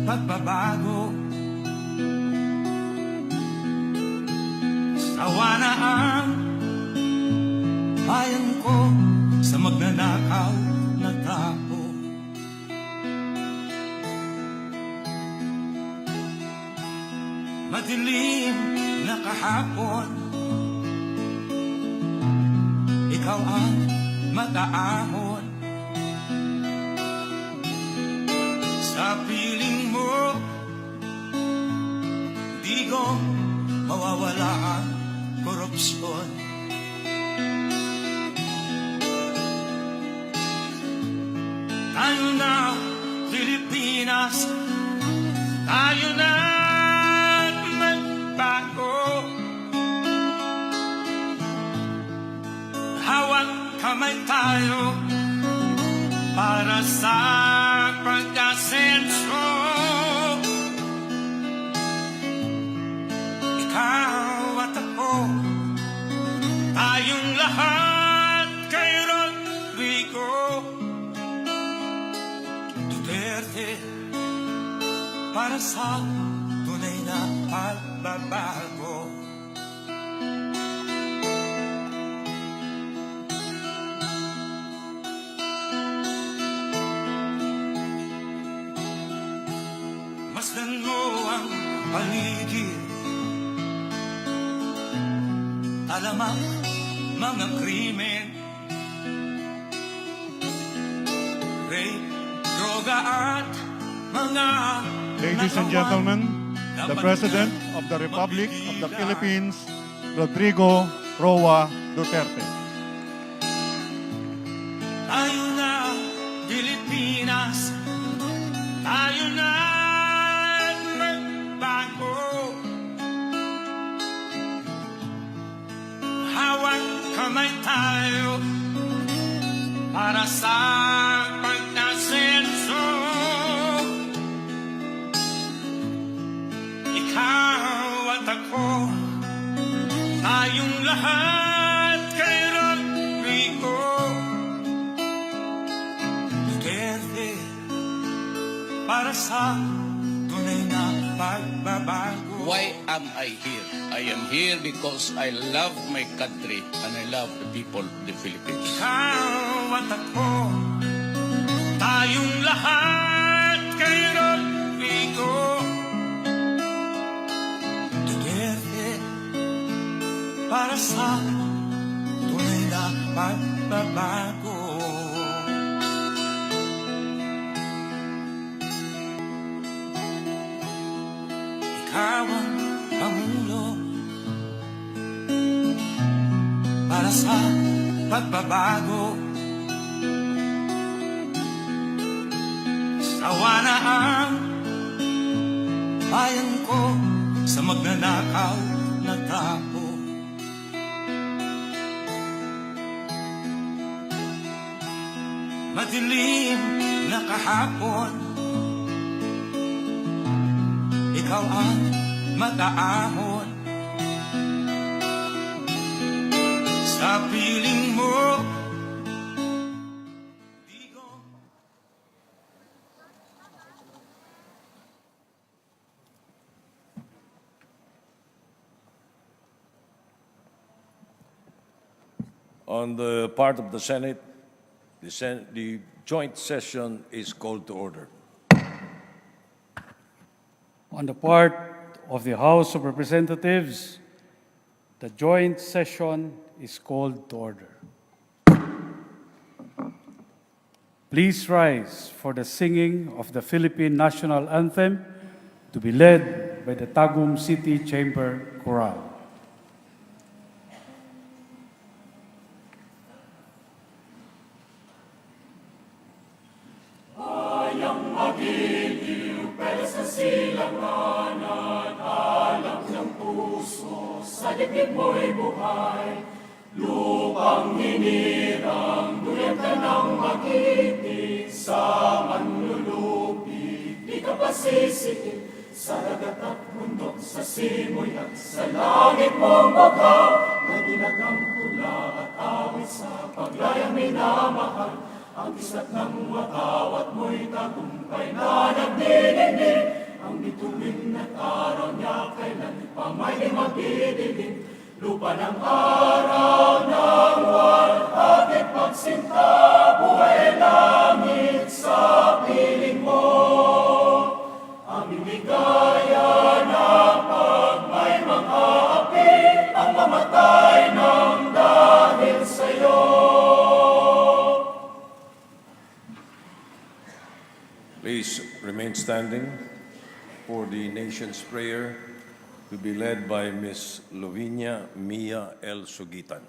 pagbabago. Sawa na ang bayan ko sa magnanakaw na tao. Madilim na kahapon, ikaw ang mataahon. Sa piling mo, di ko mawawala ang korupsyon. Tayo na, Pilipinas, tayo na magbago. Hawak kamay tayo para sa pag-asenso. Ikaw at ako, tayong lahat kay Rodrigo Duterte, para sa tunay na pagbabago. Masdan mo ang paligid, talamak mga krimen, rape, droga at mga Ladies and gentlemen, the President of the Republic of the Philippines, Rodrigo Roa Duterte. Tayo na, Pilipinas, tayo na magbago. Hawak kamay tayo para sa pag-asenso. Ikaw at ako, tayong lahat kay Rodrigo Duterte, para sa tunay na pagbabago. Why am I here? I am here because I love my country and I love the people of the Philippines. Ikaw at ako, tayong lahat kay Rodrigo Duterte, para sa tunay na pagbabago. Ikaw ang Pangulo, para sa pagbabago. Sawa na ang bayan ko sa magnanakaw na tao. Madilim na kahapon, ikaw ang mataahon. Sa piling mo, di ko. On the part of the Senate, the joint session is called to order. On the part of the House of Representatives, the joint session is called to order. Please rise for the singing of the Philippine National Anthem to be led by the Tagum City Chamber Chorale. Sa dibdib mo'y buhay, lupang hinirang, duyan ka ng magiting, sa manlulupig, di ka pasisikin, sa dagat at bundok, sa simoy at sa langit mong bagaw, na dinagang tula at awit sa paglayang minamahal, ang islat ng watawat mo'y tagumpay na nagdinigdig, ang bituin at araw niya kailan pa may magdidilim. Lupa ng araw ng walang pagsinta, buhay langit sa piling mo. Aming bigaya na pag may mga api, ang mamatay ng dahil sa'yo. Please remain standing for the nation's prayer to be led by Ms. Lovinia Mia L. Sugitan.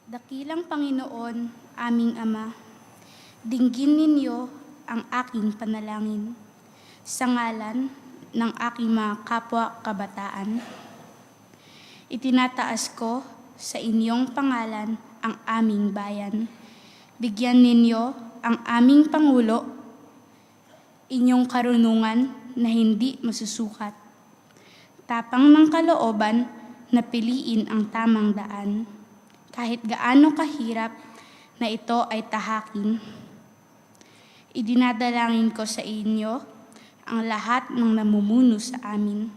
Dakilang Panginoon, aming Ama, dinggin ninyo ang aking panalangin sa ngalan ng aking mga kapwa kabataan. Itinataas ko sa inyong pangalan ang aming bayan. Bigyan ninyo ang aming Pangulo, inyong karunungan na hindi masusukat. Tapang ng kalooban na piliin ang tamang daan. Kahit gaano kahirap na ito ay tahakin. Idinadalangin ko sa inyo ang lahat ng namumuno sa amin,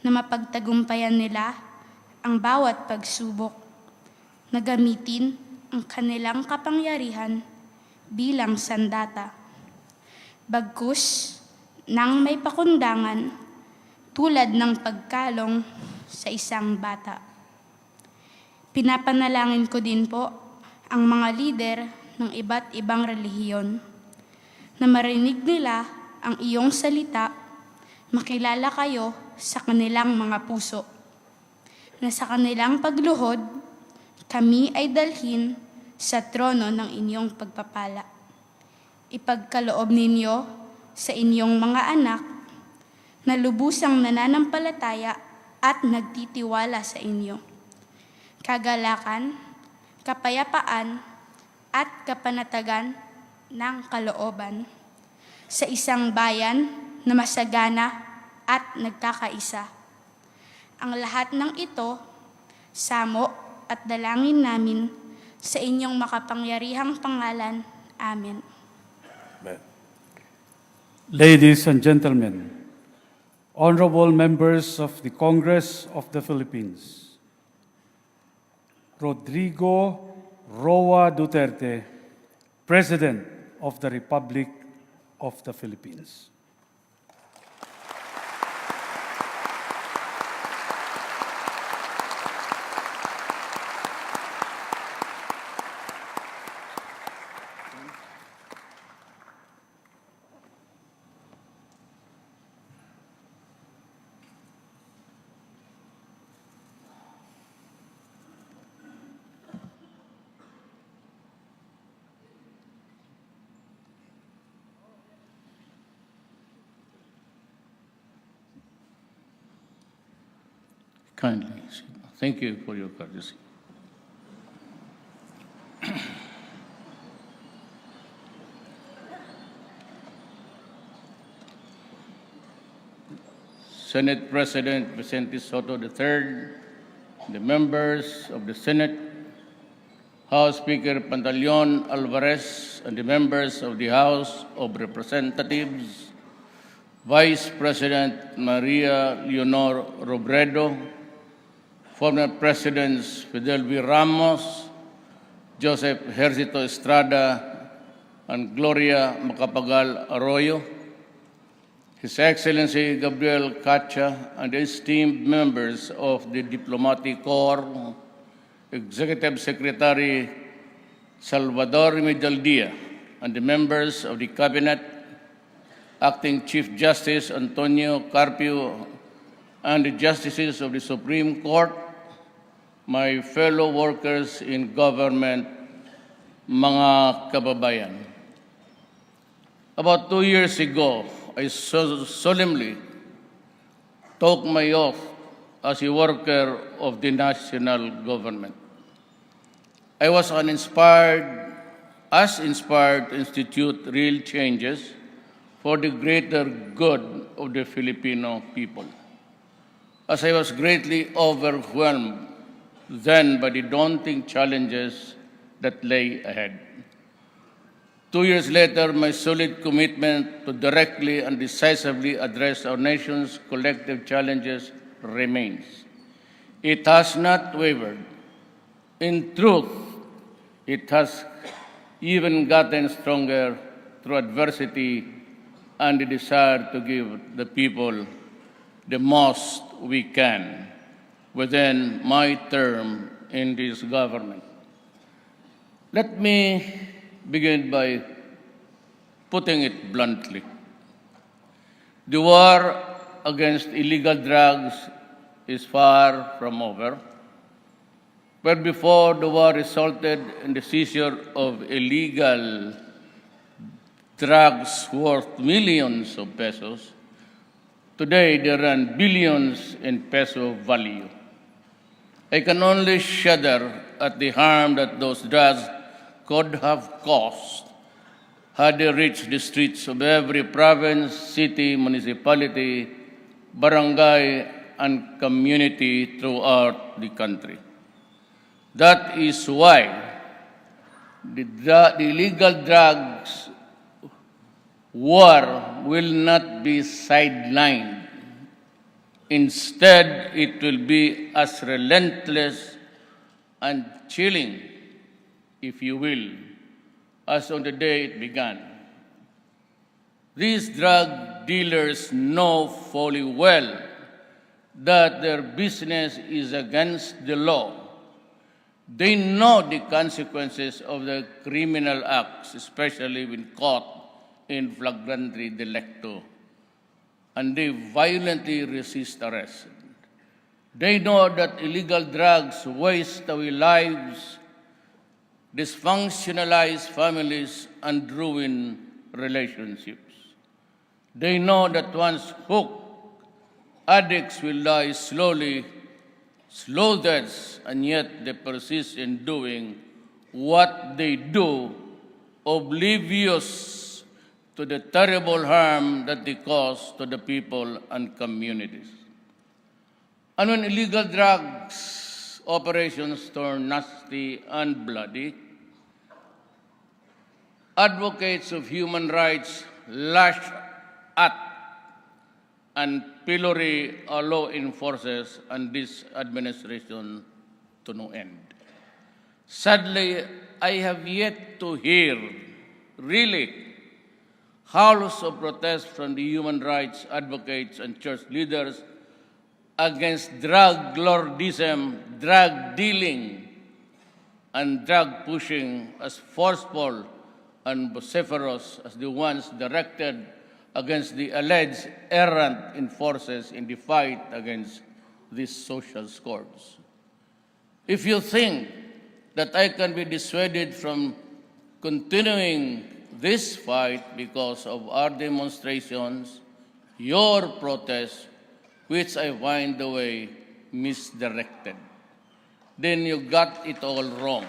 na mapagtagumpayan nila ang bawat pagsubok, na gamitin ang kanilang kapangyarihan bilang sandata. Bagkus nang may pakundangan tulad ng pagkalong sa isang bata. Pinapanalangin ko din po ang mga lider ng iba't ibang relihiyon na marinig nila ang iyong salita, makilala kayo sa kanilang mga puso, na sa kanilang pagluhod, kami ay dalhin sa trono ng inyong pagpapala. Ipagkaloob ninyo sa inyong mga anak na lubusang nananampalataya at nagtitiwala sa inyo. Kagalakan, kapayapaan, at kapanatagan ng kalooban sa isang bayan na masagana at nagkakaisa. Ang lahat ng ito, samo at dalangin namin sa inyong makapangyarihang pangalan. Amen. Amen. Ladies and gentlemen, honorable members of the Congress of the Philippines, Rodrigo Roa Duterte, President of the Republic of the Philippines. Kindly. Thank you for your courtesy. Senate President Vicente Soto III, the members of the Senate, House Speaker Pantaleon Alvarez, and the members of the House of Representatives, Vice President Maria Leonor Robredo, former Presidents Fidel V. Ramos, Joseph Hercito Estrada, and Gloria Macapagal Arroyo, His Excellency Gabriel Cacha, and the esteemed members of the Diplomatic Corps, Executive Secretary Salvador Medialdia, and the members of the Cabinet, Acting Chief Justice Antonio Carpio, and the Justices of the Supreme Court, my fellow workers in government, mga kababayan. About 2 years ago, I solemnly took my oath as a worker of the national government. I was inspired to institute real changes for the greater good of the Filipino people. as I was greatly overwhelmed then by the daunting challenges that lay ahead. 2 years later, my solid commitment to directly and decisively address our nation's collective challenges remains. It has not wavered. In truth, it has even gotten stronger through adversity and the desire to give the people the most we can within my term in this government. Let me begin by putting it bluntly. The war against illegal drugs is far from over. But before the war resulted in the seizure of illegal drugs worth millions of pesos, today they run billions in peso value. I can only shudder at the harm that those drugs could have caused had they reached the streets of every province, city, municipality, barangay, and community throughout the country. That is why the illegal drugs war will not be sidelined. Instead, it will be as relentless and chilling, if you will, as on the day it began. These drug dealers know fully well that their business is against the law. They know the consequences of their criminal acts, especially when caught in flagrante delicto, and they violently resist arrest. They know that illegal drugs waste away lives, dysfunctionalize families, and ruin relationships. They know that once hooked, addicts will die slowly, slow deaths, and yet they persist in doing what they do, oblivious to the terrible harm that they cause to the people and communities. And when illegal drugs operations turn nasty and bloody, advocates of human rights lash at and pillory our law enforcers and this administration to no end. Sadly, I have yet to hear, really, howls of protest from the human rights advocates and church leaders against drug lordism, drug dealing, and drug pushing as forceful and vociferous as the ones directed against the alleged errant enforcers in the fight against these social scourge. If you think that I can be dissuaded from continuing this fight because of our demonstrations, your protests, which I find the way misdirected, then you got it all wrong.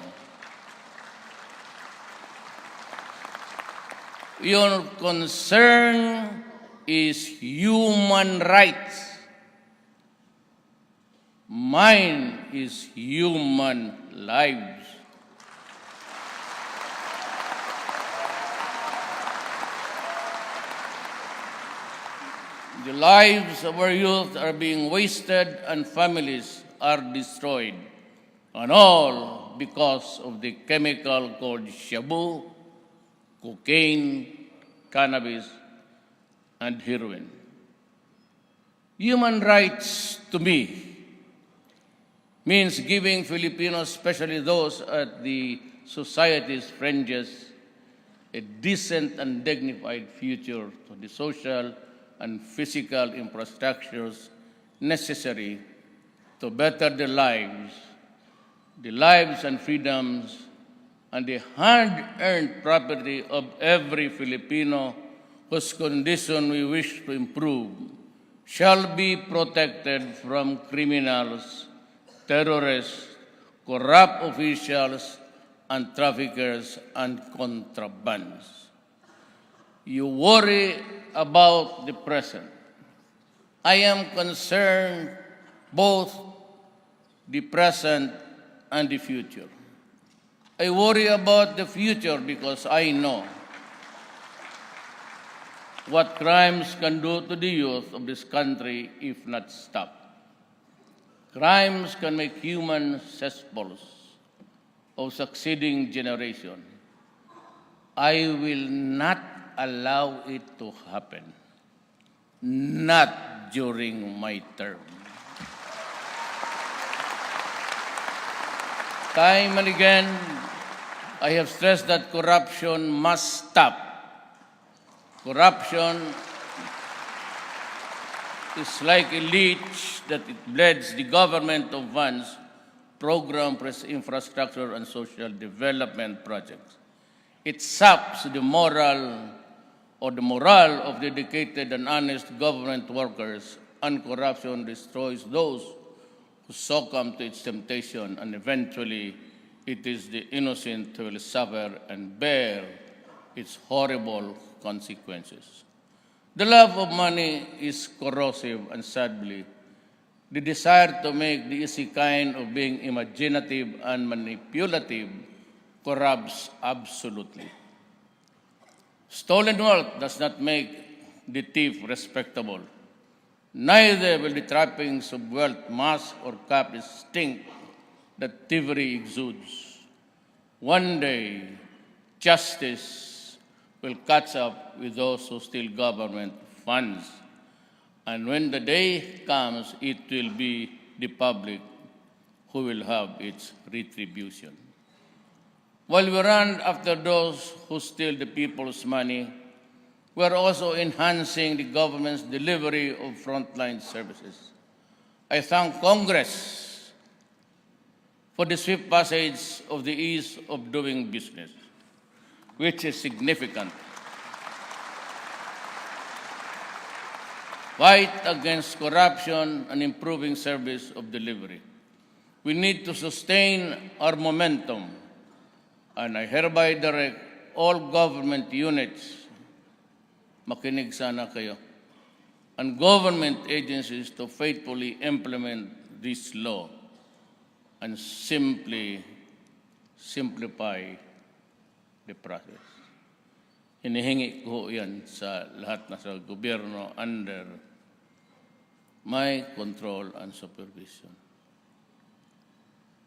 Your concern is human rights. Mine is human lives. The lives of our youth are being wasted and families are destroyed, and all because of the chemical called shabu, cocaine, cannabis, and heroin. Human rights, to me, means giving Filipinos, especially those at the society's fringes, a decent and dignified future to the social and physical infrastructures necessary to better their lives and freedoms, and the hard-earned property of every Filipino whose condition we wish to improve shall be protected from criminals, terrorists, corrupt officials, and traffickers and contrabands. You worry about the present. I am concerned both the present and the future. I worry about the future because I know what crimes can do to the youth of this country if not stopped. Crimes can make human cesspools of succeeding generation. I will not allow it to happen. Not during my term. Time and again, I have stressed that corruption must stop. Corruption is like a leech that it bleeds the government of funds, program, infrastructure, and social development projects. It saps the morale of dedicated and honest government workers, and corruption destroys those who succumb to its temptation, and eventually it is the innocent who will suffer and bear its horrible consequences. The love of money is corrosive, and sadly, the desire to make the easy kind of being imaginative and manipulative corrupts absolutely. Stolen wealth does not make the thief respectable. Neither will the trappings of wealth mask or cap the stink that thievery exudes. One day, justice will catch up with those who steal government funds. And when the day comes, it will be the public who will have its retribution. While we run after those who steal the people's money, we are also enhancing the government's delivery of frontline services. I thank Congress for the swift passage of the ease of doing business, which is significant. Fight against corruption and improving service of delivery. We need to sustain our momentum, and I hereby direct all government units, makinig sana kayo, and government agencies to faithfully implement this law and simply simplify the process. Hinihingi ko yan sa lahat na sa gobyerno under my control and supervision.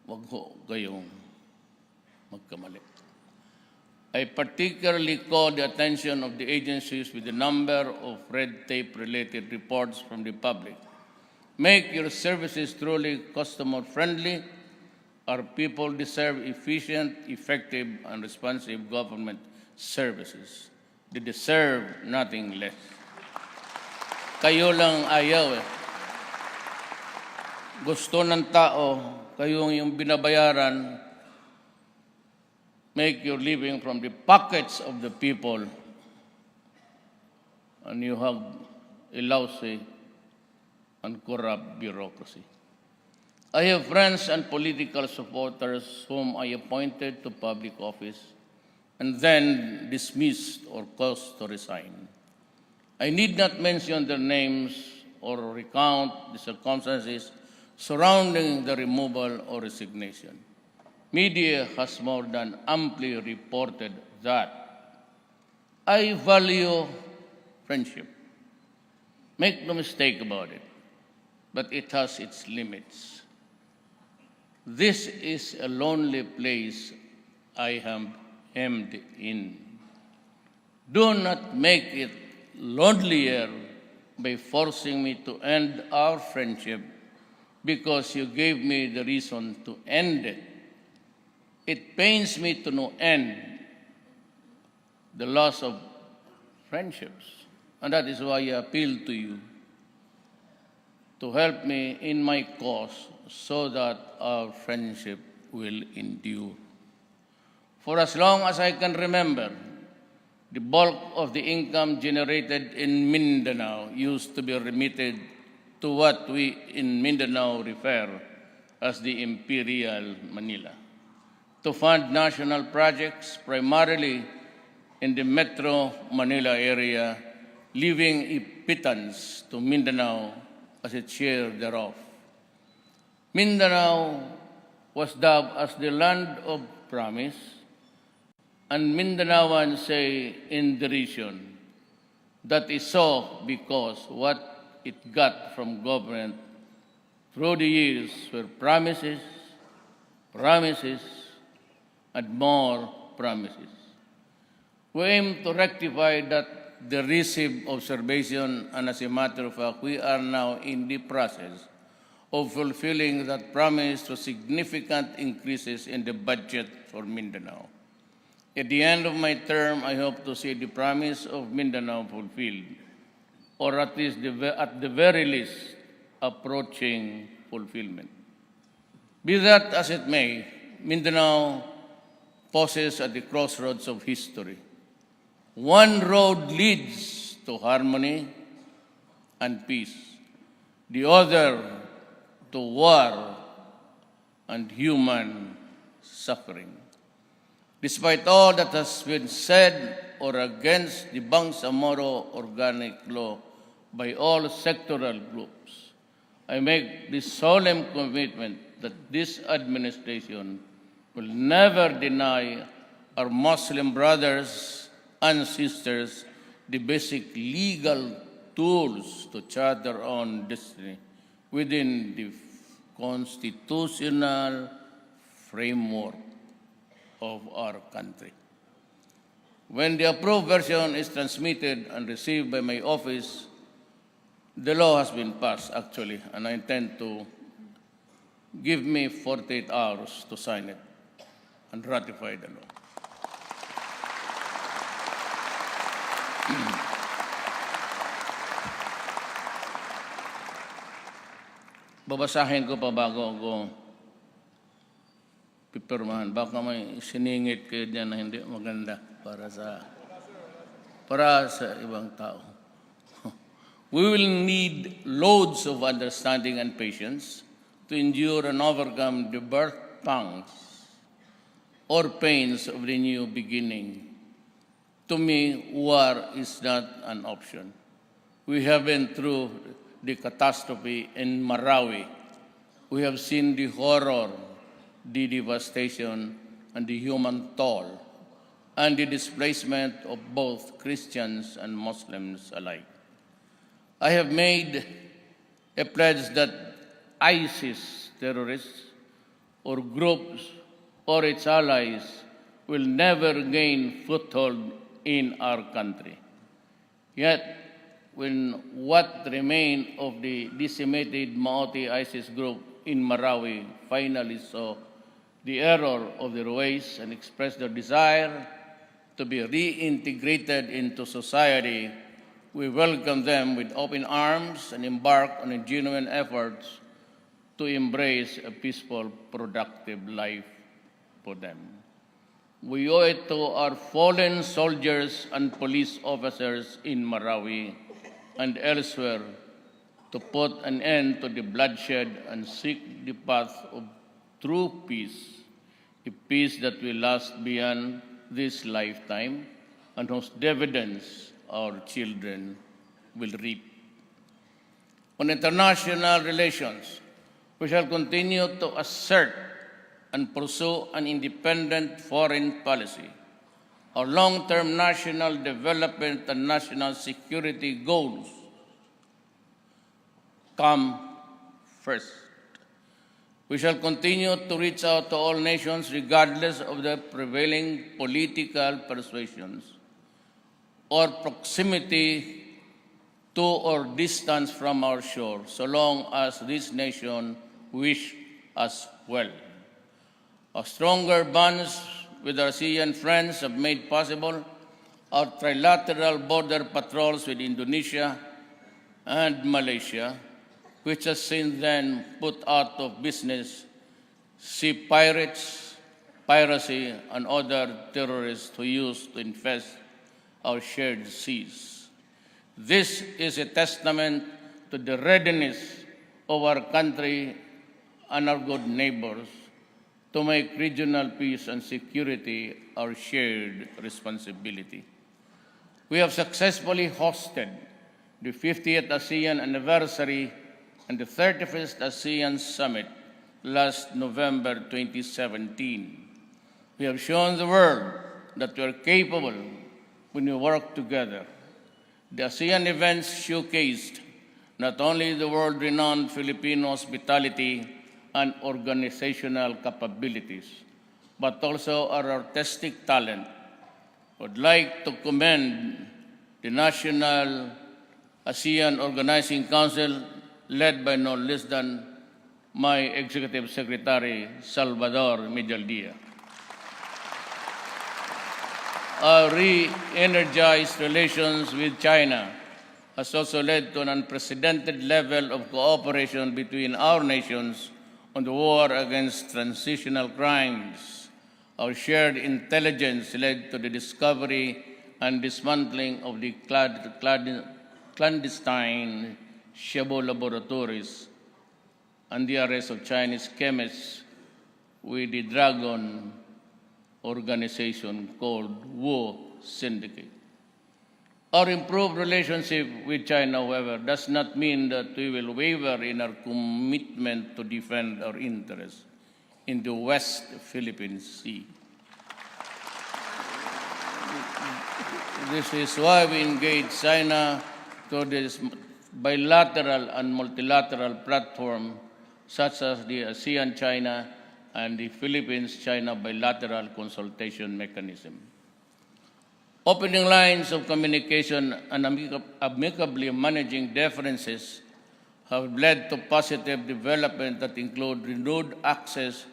Wag ho kayong magkamali. I particularly call the attention of the agencies with the number of red tape-related reports from the public. Make your services truly customer-friendly. Our people deserve efficient, effective, and responsive government services. They deserve nothing less. Kayo lang ayaw eh. Gusto ng tao, kayo yung binabayaran, make your living from the pockets of the people, and you have a lousy and corrupt bureaucracy. I have friends and political supporters whom I appointed to public office and then dismissed or caused to resign. I need not mention their names or recount the circumstances surrounding the removal or resignation. Media has more than amply reported that. I value friendship. Make no mistake about it, but it has its limits. This is a lonely place I am hemmed in. Do not make it lonelier by forcing me to end our friendship because you gave me the reason to end it. It pains me to no end the loss of friendships, and that is why I appeal to you to help me in my cause so that our friendship will endure. For as long as I can remember, the bulk of the income generated in Mindanao used to be remitted to what we in Mindanao refer as the Imperial Manila, to fund national projects primarily in the Metro Manila area, leaving a pittance to Mindanao as its share thereof. Mindanao was dubbed as the land of promise, and Mindanaoans say in derision that is so because what it got from government through the years were promises, promises, and more promises. We aim to rectify that derisive observation, and as a matter of fact, we are now in the process of fulfilling that promise through significant increases in the budget for Mindanao. At the end of my term, I hope to see the promise of Mindanao fulfilled, or at least at the very least, approaching fulfillment. Be that as it may, Mindanao pauses at the crossroads of history. One road leads to harmony and peace. The other to war and human suffering. Despite all that has been said or against the Bangsamoro Organic Law by all sectoral groups, I make this solemn commitment that this administration will never deny our Muslim brothers and sisters the basic legal tools to chart their own destiny within the constitutional framework of our country. When the approved version is transmitted and received by my office, the law has been passed actually, and I intend to give me 48 hours to sign it and ratify the law. Babasahin ko pa bago ako pipirmahan. Baka may siningit kayo dyan na hindi maganda para sa ibang tao. We will need loads of understanding and patience to endure and overcome the birth pangs or pains of the new beginning. To me, war is not an option. We have been through the catastrophe in Marawi. We have seen the horror, the devastation, and the human toll, and the displacement of both Christians and Muslims alike. I have made a pledge that ISIS terrorists or groups or its allies will never gain foothold in our country. Yet, when what remained of the decimated Maoti ISIS group in Marawi finally saw the error of their ways and expressed their desire to be reintegrated into society, we welcome them with open arms and embark on a genuine efforts to embrace a peaceful, productive life for them. We owe it to our fallen soldiers and police officers in Marawi and elsewhere to put an end to the bloodshed and seek the path of true peace, a peace that will last beyond this lifetime and whose dividends our children will reap. On international relations, we shall continue to assert and pursue an independent foreign policy. Our long-term national development and national security goals come first. We shall continue to reach out to all nations regardless of their prevailing political persuasions or proximity to or distance from our shore, so long as this nation wish us well. Our stronger bonds with our ASEAN friends have made possible our trilateral border patrols with Indonesia and Malaysia, which has since then put out of business sea pirates, piracy, and other terrorists who used to infest our shared seas. This is a testament to the readiness of our country and our good neighbors to make regional peace and security our shared responsibility. We have successfully hosted the 50th ASEAN anniversary and the 31st ASEAN Summit last November 2017. We have shown the world that we are capable when we work together. The ASEAN events showcased not only the world-renowned Filipino hospitality and organizational capabilities, but also our artistic talent. I would like to commend the National ASEAN Organizing Council, led by no less than my Executive Secretary, Salvador Medialdia. Our re-energized relations with China has also led to an unprecedented level of cooperation between our nations on the war against transitional crimes. Our shared intelligence led to the discovery and dismantling of the clandestine Shabu laboratories and the arrest of Chinese chemists with the Dragon organization called Wu Syndicate. Our improved relationship with China, however, does not mean that we will waver in our commitment to defend our interests in the West Philippine Sea. This is why we engage China through this bilateral and multilateral platform, such as the ASEAN-China and the Philippines-China bilateral consultation mechanism. Opening lines of communication and amicably managing differences have led to positive development that include renewed access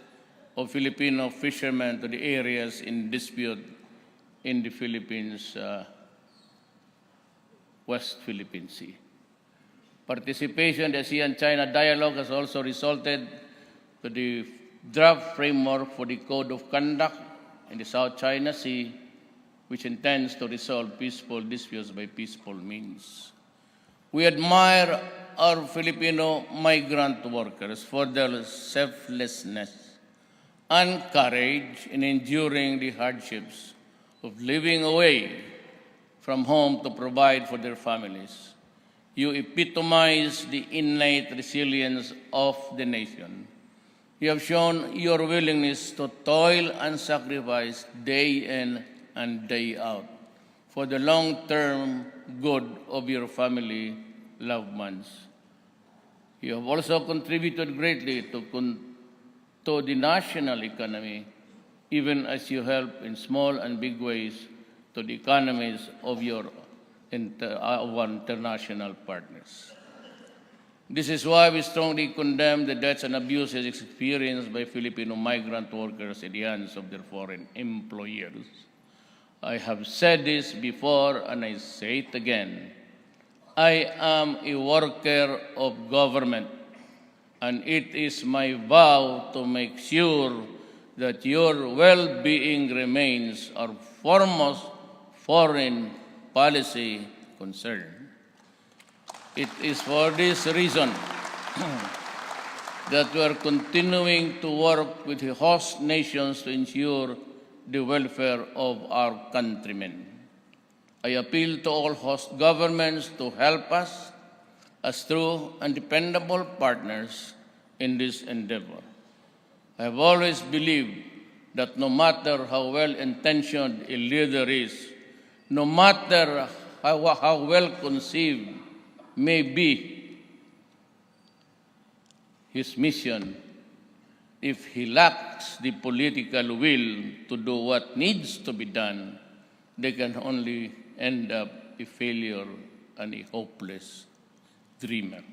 of Filipino fishermen to the areas in dispute in the Philippines, West Philippine Sea. Participation in the ASEAN-China dialogue has also resulted to the draft framework for the Code of Conduct in the South China Sea, which intends to resolve peaceful disputes by peaceful means. We admire our Filipino migrant workers for their selflessness and courage in enduring the hardships of living away from home to provide for their families. You epitomize the innate resilience of the nation. You have shown your willingness to toil and sacrifice day in and day out for the long-term good of your family, loved ones. You have also contributed greatly to the national economy, even as you help in small and big ways to the economies of our international partners. This is why we strongly condemn the deaths and abuses experienced by Filipino migrant workers in the hands of their foreign employers. I have said this before and I say it again. I am a worker of government, and it is my vow to make sure that your well-being remains our foremost foreign policy concern. It is for this reason that we are continuing to work with the host nations to ensure the welfare of our countrymen. I appeal to all host governments to help us as true and dependable partners in this endeavor. I have always believed that no matter how well-intentioned a leader is, no matter how well-conceived may be his mission, if he lacks the political will to do what needs to be done, they can only end up a failure and a hopeless dreamer.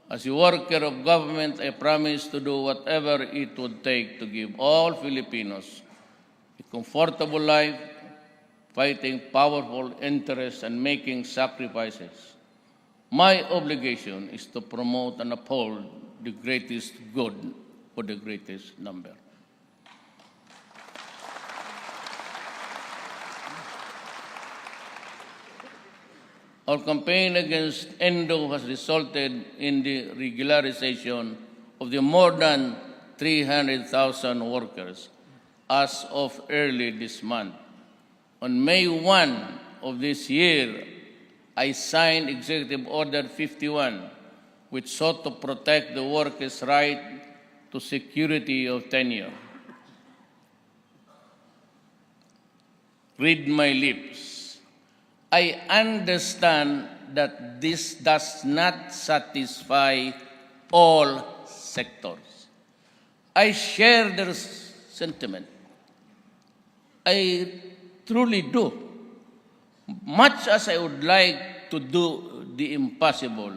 As a worker of government, I promise to do whatever it would take to give all Filipinos a comfortable life, fighting powerful interests and making sacrifices. My obligation is to promote and uphold the greatest good for the greatest number. Our campaign against Endo has resulted in the regularization of the more than 300,000 workers as of early this month. On May 1 of this year, I signed Executive Order 51, which sought to protect the workers' right to security of tenure. Read my lips. I understand that this does not satisfy all sectors. I share their sentiment. I truly do. Much as I would like to do the impossible,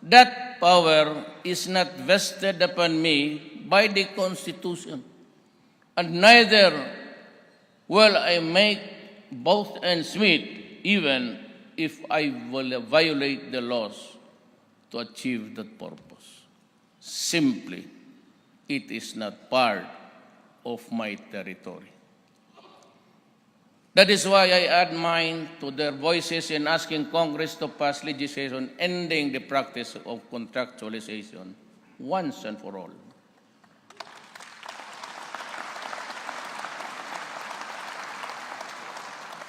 that power is not vested upon me by the Constitution, and neither will I make both ends meet, even if I will violate the laws to achieve that purpose. Simply, it is not part of my territory. That is why I add mine to their voices in asking Congress to pass legislation ending the practice of contractualization once and for all.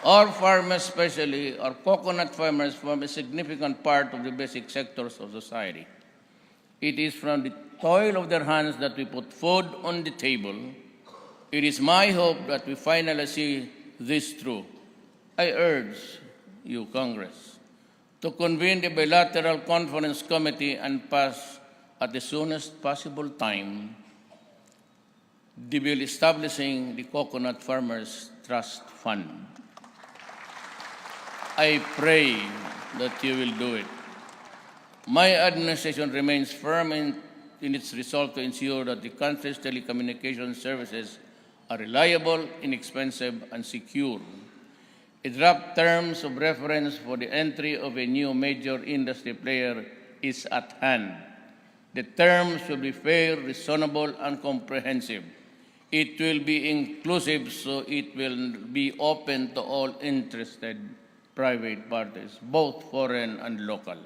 Our farmers, especially our coconut farmers, form a significant part of the basic sectors of society. It is from the toil of their hands that we put food on the table. It is my hope that we finally see this through. I urge you, Congress, to convene the bilateral conference committee and pass at the soonest possible time the bill establishing the Coconut Farmers Trust Fund. I pray that you will do it. My administration remains firm in its resolve to ensure that the country's telecommunication services are reliable, inexpensive, and secure. A draft terms of reference for the entry of a new major industry player is at hand. The terms should be fair, reasonable, and comprehensive. It will be inclusive, so it will be open to all interested private parties, both foreign and local.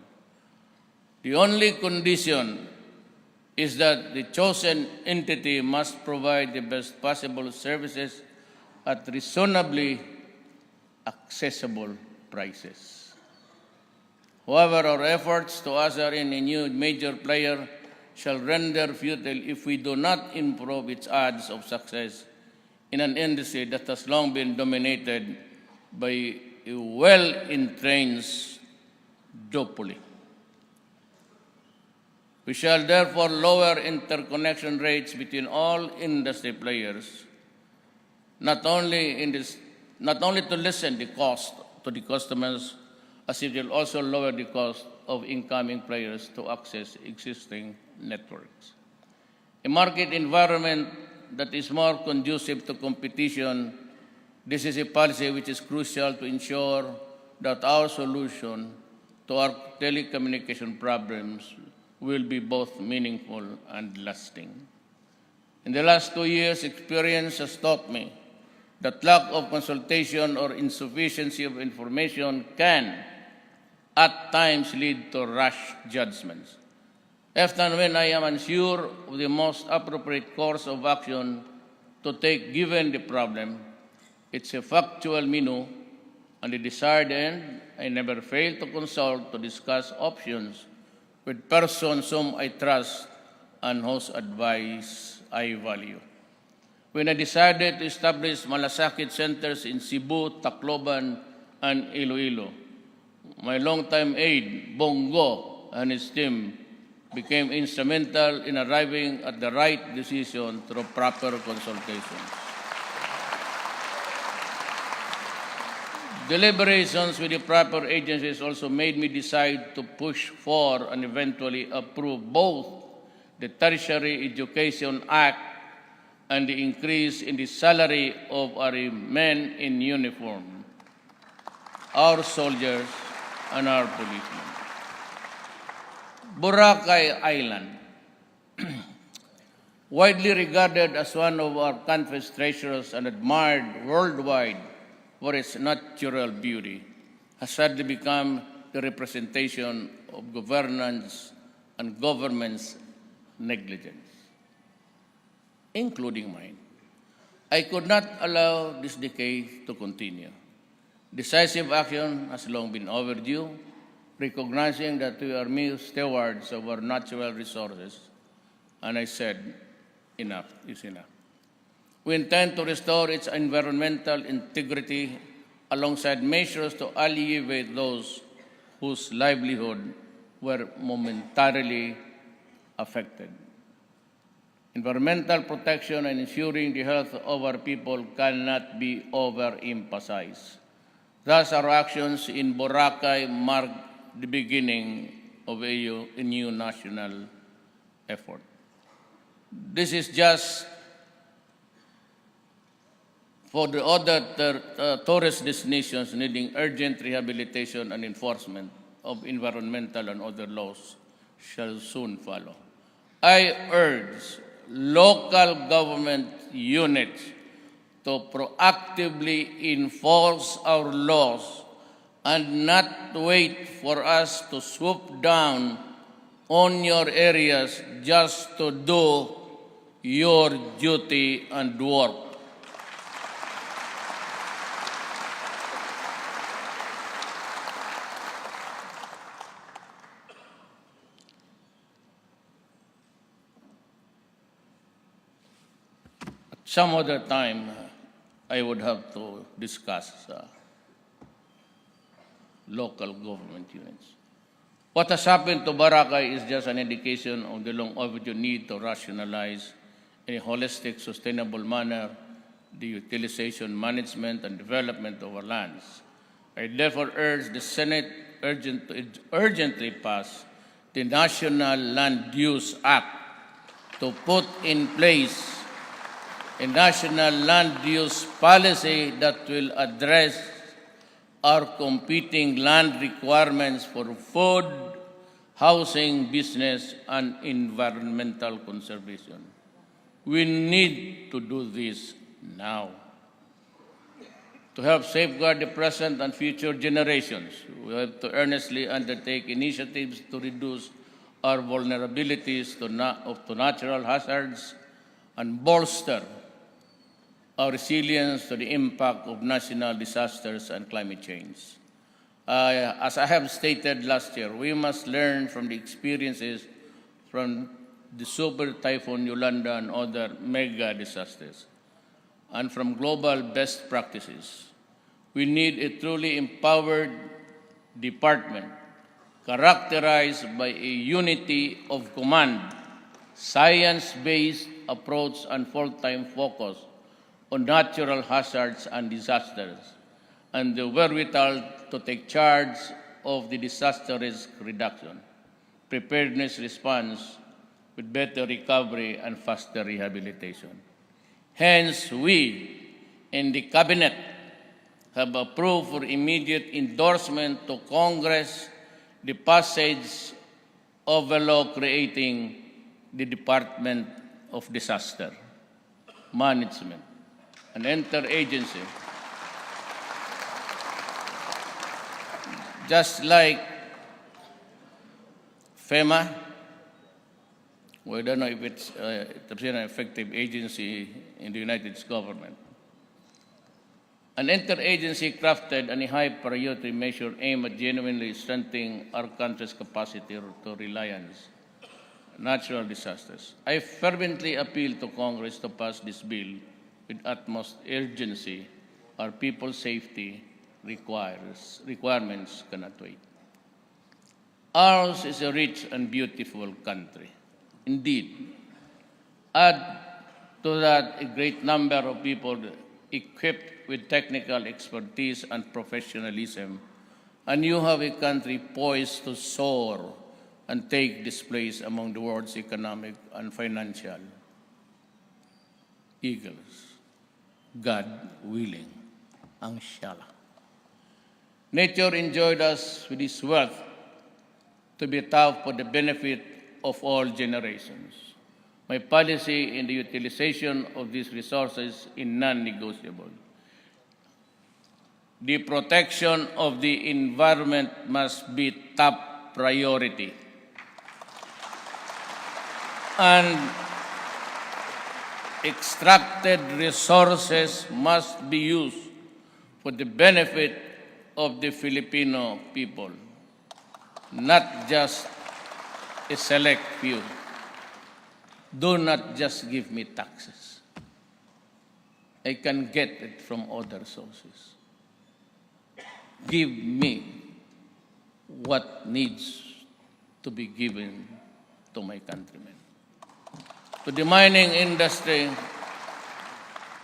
The only condition is that the chosen entity must provide the best possible services at reasonably accessible prices. However, our efforts to usher in a new major player shall render futile if we do not improve its odds of success in an industry that has long been dominated by a well-entrenched duopoly. We shall therefore lower interconnection rates between all industry players, not only to lessen the cost to the customers, as it will also lower the cost of incoming players to access existing networks. A market environment that is more conducive to competition, this is a policy which is crucial to ensure that our solution to our telecommunication problems will be both meaningful and lasting. In the last 2 years, experience has taught me that lack of consultation or insufficiency of information can, at times, lead to rash judgments. Often when I am unsure of the most appropriate course of action to take given the problem, it's a factual menu, and the desired end, I never fail to consult to discuss options with persons whom I trust and whose advice I value. When I decided to establish malasakit centers in Cebu, Tacloban, and Iloilo, my longtime aide, Bongo, and his team became instrumental in arriving at the right decision through proper consultations. Deliberations with the proper agencies also made me decide to push for and eventually approve both the Tertiary Education Act and the increase in the salary of our men in uniform, our soldiers, and our policemen. Boracay Island, widely regarded as one of our country's treasures and admired worldwide for its natural beauty, has sadly become the representation of governance and government's negligence, including mine. I could not allow this decay to continue. Decisive action has long been overdue, recognizing that we are mere stewards of our natural resources and I said, enough is enough. We intend to restore its environmental integrity alongside measures to alleviate those whose livelihood were momentarily affected. Environmental protection and ensuring the health of our people cannot be overemphasized. Thus, our actions in Boracay mark the beginning of a new national effort. This is just for the other tourist destinations needing urgent rehabilitation and enforcement of environmental and other laws shall soon follow. I urge local government units to proactively enforce our laws and not wait for us to swoop down on your areas just to do your duty and work. Some other time, I would have to discuss local government units. What has happened to Boracay is just an indication of the long overdue need to rationalize in a holistic, sustainable manner the utilization, management, and development of our lands. I therefore urge the Senate urgently pass the National Land Use Act to put in place a national land use policy that will address our competing land requirements for food, housing, business, and environmental conservation. We need to do this now. To help safeguard the present and future generations, we have to earnestly undertake initiatives to reduce our vulnerabilities to natural hazards and bolster our resilience to the impact of national disasters and climate change. As I have stated last year, we must learn from the experiences from the Super Typhoon Yolanda and other mega disasters, and from global best practices. We need a truly empowered department characterized by a unity of command, science-based approach, and full-time focus on natural hazards and disasters, and the wherewithal to take charge of the disaster risk reduction, preparedness response with better recovery and faster rehabilitation. Hence, we in the Cabinet have approved for immediate endorsement to Congress the passage of a law creating the Department of Disaster Management, an interagency, just like FEMA. We don't know if it's an effective agency in the United States government. An interagency crafted and a high priority measure aimed at genuinely strengthening our country's capacity to reliance on natural disasters. I fervently appeal to Congress to pass this bill with utmost urgency. Our people's safety requirements cannot wait. Ours is a rich and beautiful country. Indeed, add to that a great number of people equipped with technical expertise and professionalism, and you have a country poised to soar and take this place among the world's economic and financial eagles. God willing, inshallah. Nature enjoyed us with its wealth to be taught for the benefit of all generations. My policy in the utilization of these resources is non-negotiable. The protection of the environment must be top priority. And extracted resources must be used for the benefit of the Filipino people, not just a select few. do not just give me taxes. I can get it from other sources. Give me what needs to be given to my countrymen. To the mining industry,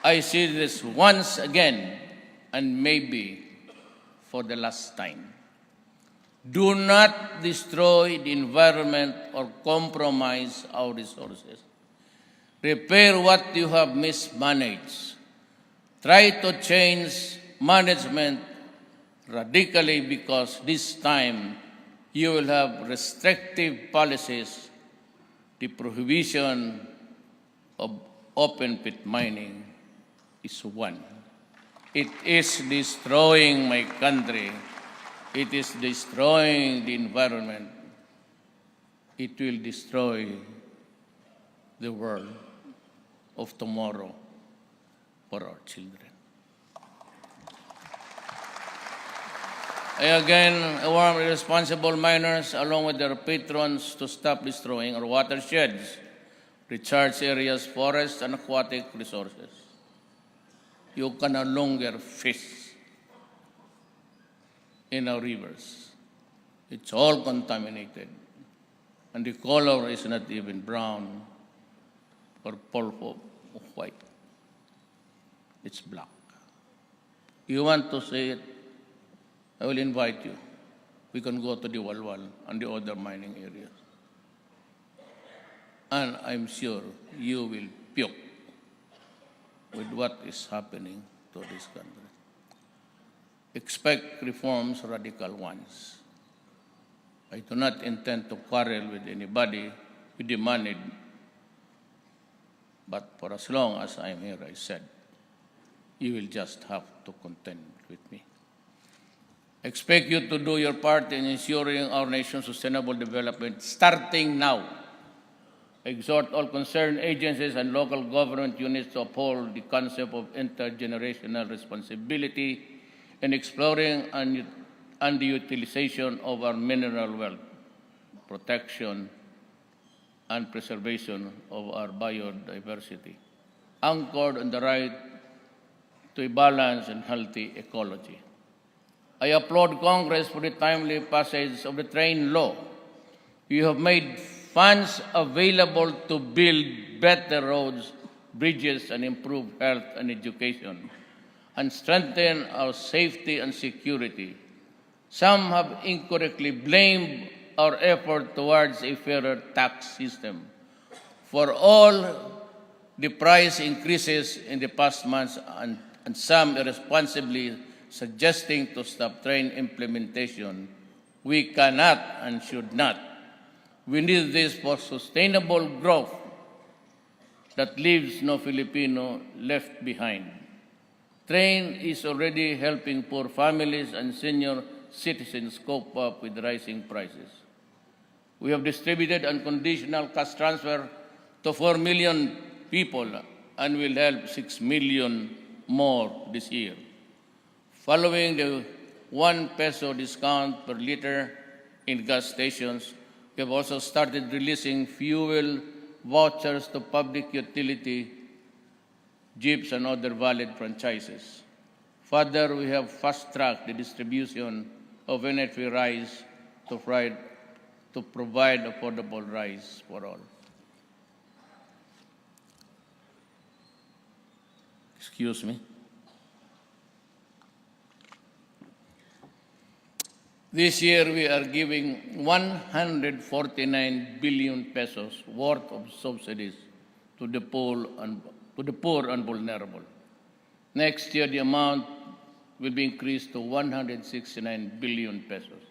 I see this once again and maybe for the last time. Do not destroy the environment or compromise our resources. Repair what you have mismanaged. Try to change management radically, because this time you will have restrictive policies. The prohibition of open pit mining is one. It is destroying my country. It is destroying the environment. It will destroy the world of tomorrow for our children. I again warn responsible miners along with their patrons to stop destroying our watersheds, recharge areas, forests, and aquatic resources. You can no longer fish in our rivers. It's all contaminated. And the color is not even brown or purple or white. It's black. You want to see it? I will invite you. We can go to the Walwal and the other mining areas. And I'm sure you will puke with what is happening to this country. Expect reforms, radical ones. I do not intend to quarrel with anybody with the money, but for as long as I'm here, I said, you will just have to contend with me. Expect you to do your part in ensuring our nation's sustainable development, starting now. Exhort all concerned agencies and local government units to uphold the concept of intergenerational responsibility in exploring and the utilization of our mineral wealth, protection and preservation of our biodiversity, anchored on the right to a balanced and healthy ecology. I applaud Congress for the timely passage of the train law. You have made funds available to build better roads, bridges, and improve health and education, and strengthen our safety and security. Some have incorrectly blamed our effort towards a fairer tax system for all the price increases in the past months, and some irresponsibly suggesting to stop train implementation. We cannot and should not. We need this for sustainable growth that leaves no Filipino left behind. Train is already helping poor families and senior citizens cope up with rising prices. We have distributed unconditional cash transfer to 4 million people and will help 6 million more this year. Following the 1 peso discount per liter in gas stations, we have also started releasing fuel vouchers to public utility, jeeps, and other valid franchises. Further, we have fast-tracked the distribution of energy rice to provide affordable rice for all. Excuse me. This year, we are giving 149 billion pesos worth of subsidies to the poor and vulnerable. Next year, the amount will be increased to 169 billion pesos.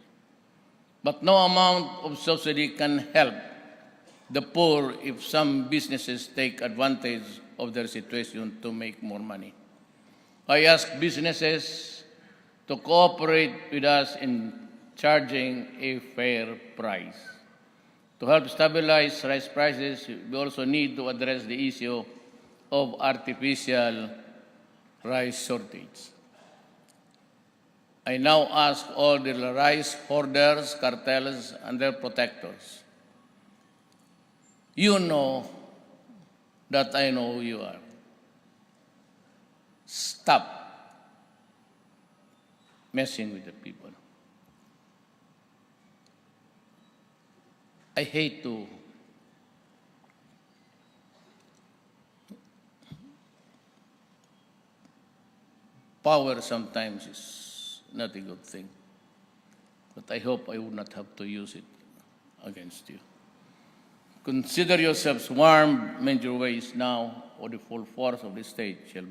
But no amount of subsidy can help the poor if some businesses take advantage of their situation to make more money. I ask businesses to cooperate with us in charging a fair price. To help stabilize rice prices, we also need to address the issue of artificial rice shortage. I now ask all the rice hoarders, cartels, and their protectors. You know that I know who you are. Stop messing with the people. I hate to power sometimes is not a good thing, but I hope I would not have to use it against you. Consider yourselves warned, mend your ways now, or the full force of the state shall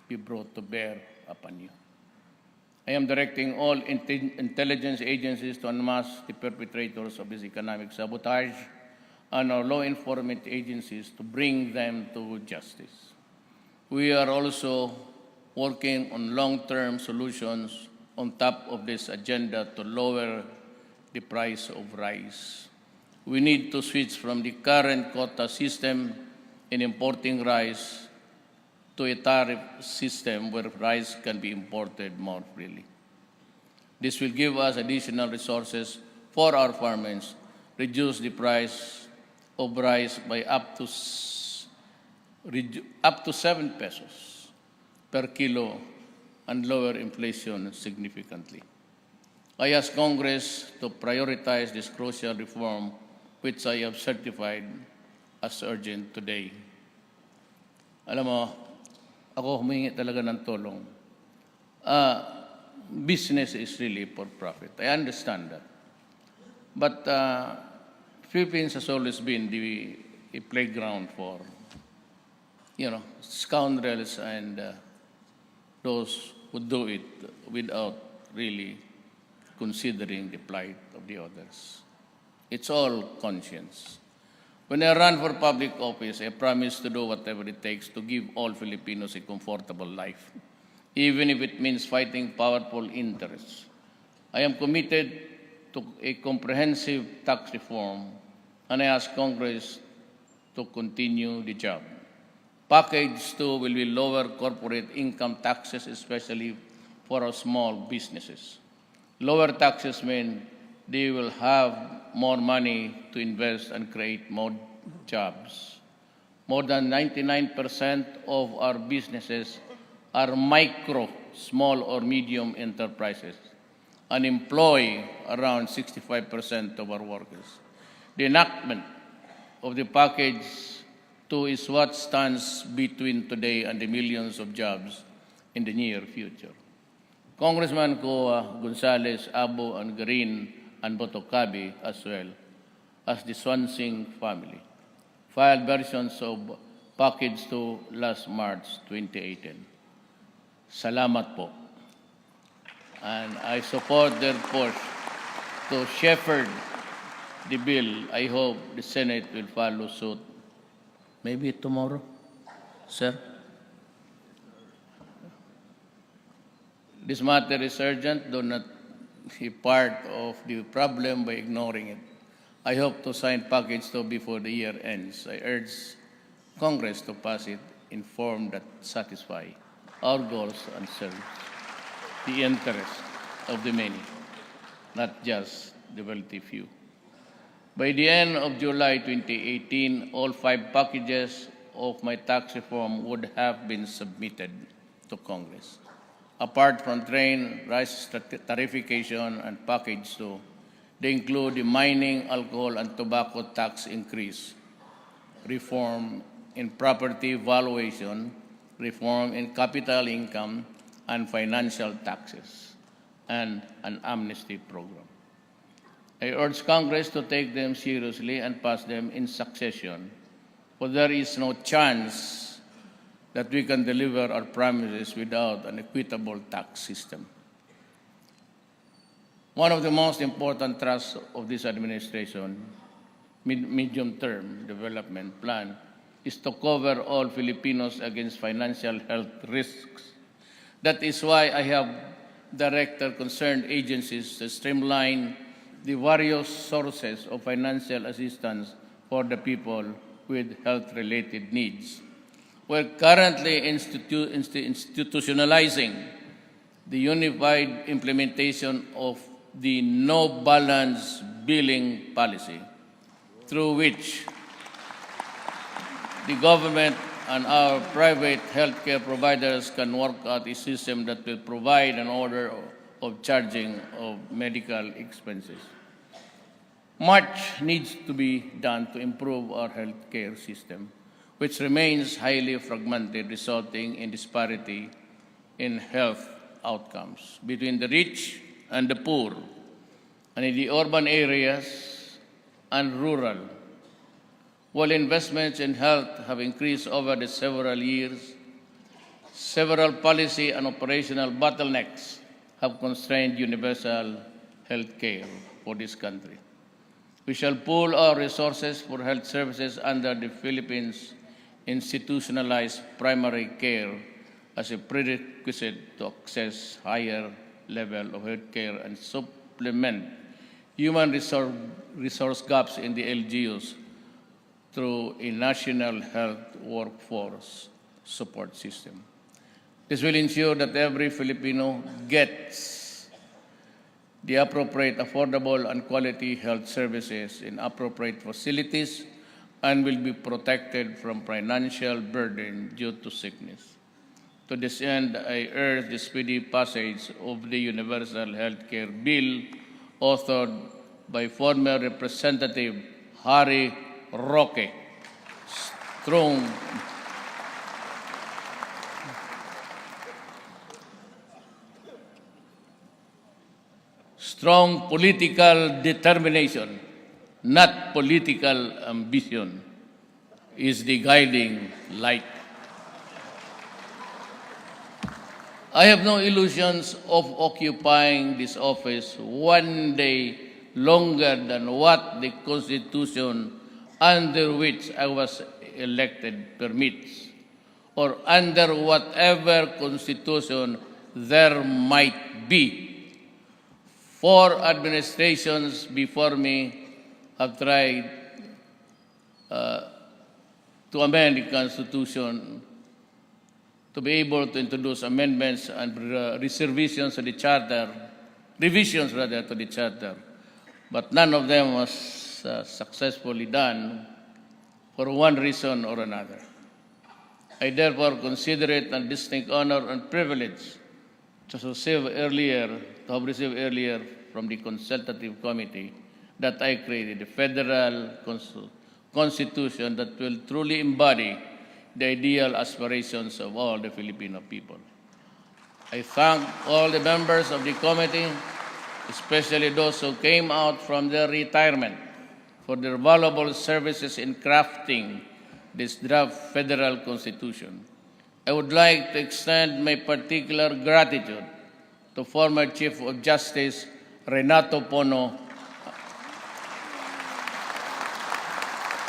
be brought to bear upon you. I am directing all intelligence agencies to unmask the perpetrators of this economic sabotage and our law enforcement agencies to bring them to justice. We are also working on long-term solutions on top of this agenda to lower the price of rice. We need to switch from the current quota system in importing rice to a tariff system where rice can be imported more freely. This will give us additional resources for our farmers, reduce the price of rice by up to 7 pesos per kilo and lower inflation significantly. I ask Congress to prioritize this crucial reform, which I have certified as urgent today. Alam mo, ako humingi talaga ng tulong. Business is really for profit. I understand that. But Philippines has always been a playground for, scoundrels and those who do it without really considering the plight of the others. It's all conscience. When I run for public office, I promise to do whatever it takes to give all Filipinos a comfortable life, even if it means fighting powerful interests. I am committed to a comprehensive tax reform, and I ask Congress to continue the job. Package 2 will be lower corporate income taxes, especially for our small businesses. Lower taxes mean they will have more money to invest and create more jobs. More than 99% of our businesses are micro, small, or medium enterprises and employ around 65% of our workers. The enactment of the package 2 is what stands between today and the millions of jobs in the near future. Congressman Coa, Gonzales, Abu, and Garin, and Botocabi, as well as the Swansing family, filed versions of Package 2 last March 2018. Salamat po. And I support their push to shepherd the bill. I hope the Senate will follow suit. Maybe tomorrow, sir? This matter is urgent. Do not be part of the problem by ignoring it. I hope to sign Package 2 before the year ends. I urge Congress to pass it in form that satisfy our goals and serve the interest of the many, not just the wealthy few. By the end of July 2018, all 5 packages of my tax reform would have been submitted to Congress. Apart from train, rice tariffication, and Package 2, they include the mining, alcohol, and tobacco tax increase, reform in property valuation, reform in capital income and financial taxes, and an amnesty program. I urge Congress to take them seriously and pass them in succession, for there is no chance that we can deliver our promises without an equitable tax system. One of the most important thrusts of this administration, medium-term development plan, is to cover all Filipinos against financial health risks. That is why I have directed concerned agencies to streamline the various sources of financial assistance for the people with health-related needs. We're currently institutionalizing the unified implementation of the no-balance billing policy, through which the government and our private healthcare providers can work out a system that will provide an order of charging of medical expenses. Much needs to be done to improve our healthcare system, which remains highly fragmented, resulting in disparity in health outcomes between the rich and the poor, and in the urban areas and rural. While investments in health have increased over the several years, several policy and operational bottlenecks have constrained universal health care for this country. We shall pool our resources for health services under the Philippines institutionalized primary care as a prerequisite to access higher level of health care and supplement human resource gaps in the LGUs through a national health workforce support system. This will ensure that every Filipino gets the appropriate, affordable, and quality health services in appropriate facilities and will be protected from financial burden due to sickness. To this end, I urge the speedy passage of the Universal Healthcare Bill authored by former Representative Harry Roque. Strong political determination, not political ambition, is the guiding light. I have no illusions of occupying this office one day longer than what the Constitution under which I was elected permits, or under whatever Constitution there might be. 4 administrations before me have tried to amend the Constitution to be able to introduce amendments and revisions to the Charter, to the Charter, but none of them was successfully done for one reason or another. I therefore consider it a distinct honor and privilege to have received earlier from the consultative committee that I created the federal constitution that will truly embody the ideal aspirations of all the Filipino people. I thank all the members of the committee, especially those who came out from their retirement, for their valuable services in crafting this draft federal constitution. I would like to extend my particular gratitude to former Chief of Justice Renato Pono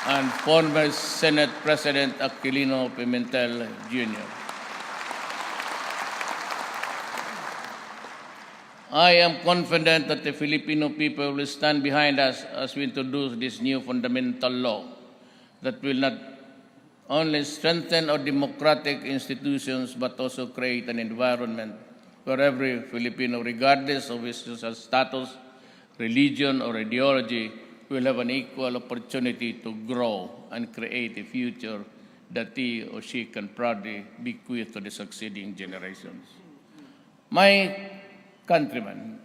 and former Senate President Aquilino Pimentel Jr. I am confident that the Filipino people will stand behind us as we introduce this new fundamental law that will not only strengthen our democratic institutions but also create an environment where every Filipino, regardless of his social status, religion, or ideology, will have an equal opportunity to grow and create a future that he or she can proudly bequeath to the succeeding generations. My countrymen,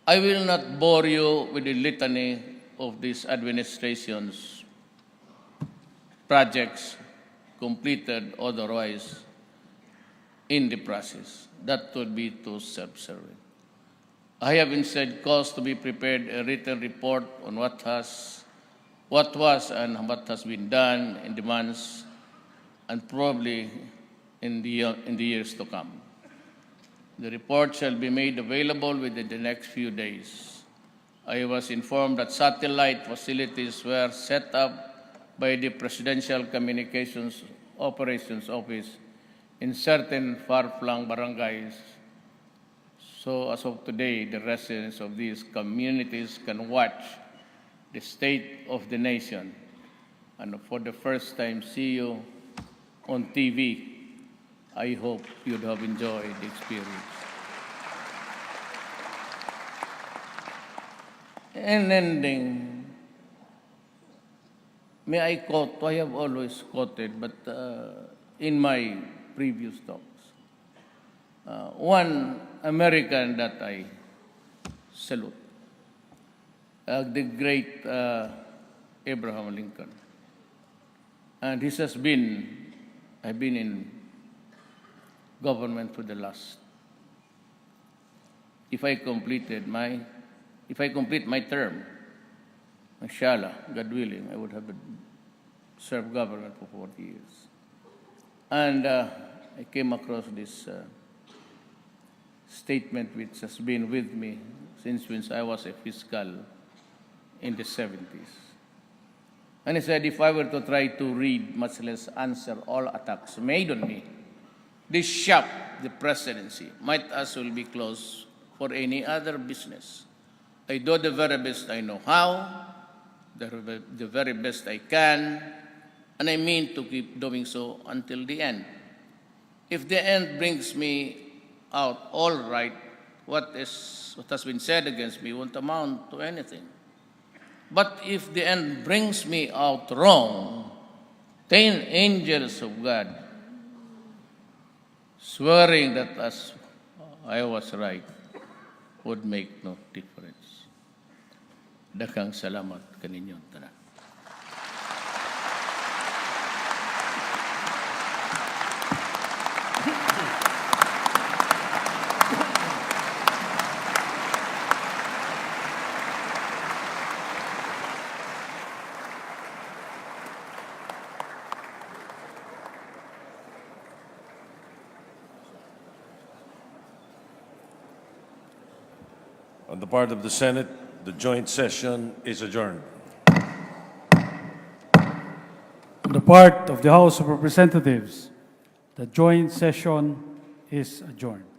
I will not bore you with the litany of this administration's projects completed otherwise in the process. That would be too self-serving. I have instead caused to be prepared a written report on what was and what has been done in the months and probably in the years to come. The report shall be made available within the next few days. I was informed that satellite facilities were set up by the Presidential Communications Operations Office in certain far-flung barangays. So as of today, the residents of these communities can watch the state of the nation and for the first time see you on TV. I hope you'd have enjoyed the experience. In ending, may I quote? I have always quoted, but in my previous talks, one American that I salute, the great Abraham Lincoln. And this has been, I've been in government for the last, if I complete my term, inshallah, God willing, I would have served government for 40 years. And I came across this statement which has been with me since I was a fiscal in the 70s. And he said, if I were to try to read, much less answer all attacks made on me, this shop, the presidency, might as well be closed for any other business. I do the very best I know how, the very best I can, and I mean to keep doing so until the end. If the end brings me out all right, what has been said against me won't amount to anything. But if the end brings me out wrong, 10 angels of God swearing that as I was right would make no difference. Dakang salamat kaninyong tanan. On the part of the Senate, the joint session is adjourned. On the part of the House of Representatives, the joint session is adjourned.